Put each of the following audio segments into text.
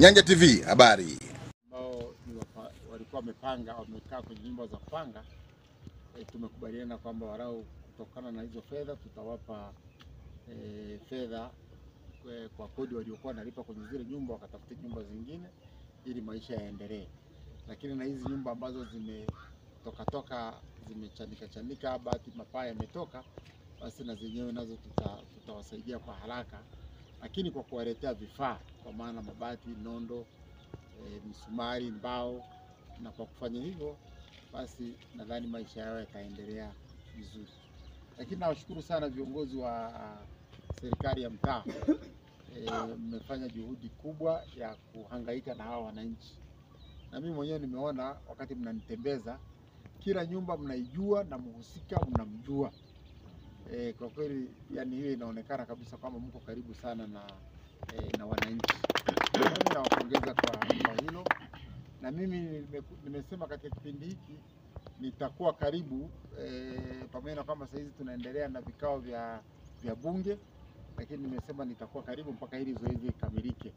Nyanja TV habari. Ambao walikuwa wamekaa kwenye nyumba za kupanga, tumekubaliana kwamba walau kutokana na hizo fedha tutawapa fedha kwa kodi waliokuwa wanalipa kwenye zile nyumba, wakatafute nyumba zingine ili maisha yaendelee. Lakini na hizi nyumba ambazo zimetoka zimechanika, bati mapaa yametoka, basi na zenyewe nazo tutawasaidia kwa haraka, lakini kwa kuwaletea vifaa, kwa maana mabati, nondo, misumari, mbao. Na kwa kufanya hivyo basi nadhani maisha yao yataendelea vizuri. Lakini nawashukuru sana viongozi wa serikali ya mtaa, mmefanya juhudi kubwa ya kuhangaika na hawa wananchi, na mimi mwenyewe nimeona wakati mnanitembeza, kila nyumba mnaijua na mhusika mnamjua. Kwa kweli yani hiyo inaonekana kabisa kwamba mko karibu sana na wananchi. Mimi nawapongeza kwa hilo, na mimi nimesema katika kipindi hiki nitakuwa karibu, pamoja na kwamba sasa hizi tunaendelea na vikao vya bunge, lakini nimesema nitakuwa karibu mpaka hili zoezi likamilike,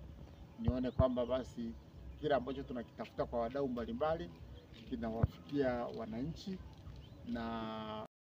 nione kwamba basi kila ambacho tunakitafuta kwa wadau mbalimbali kinawafikia wananchi na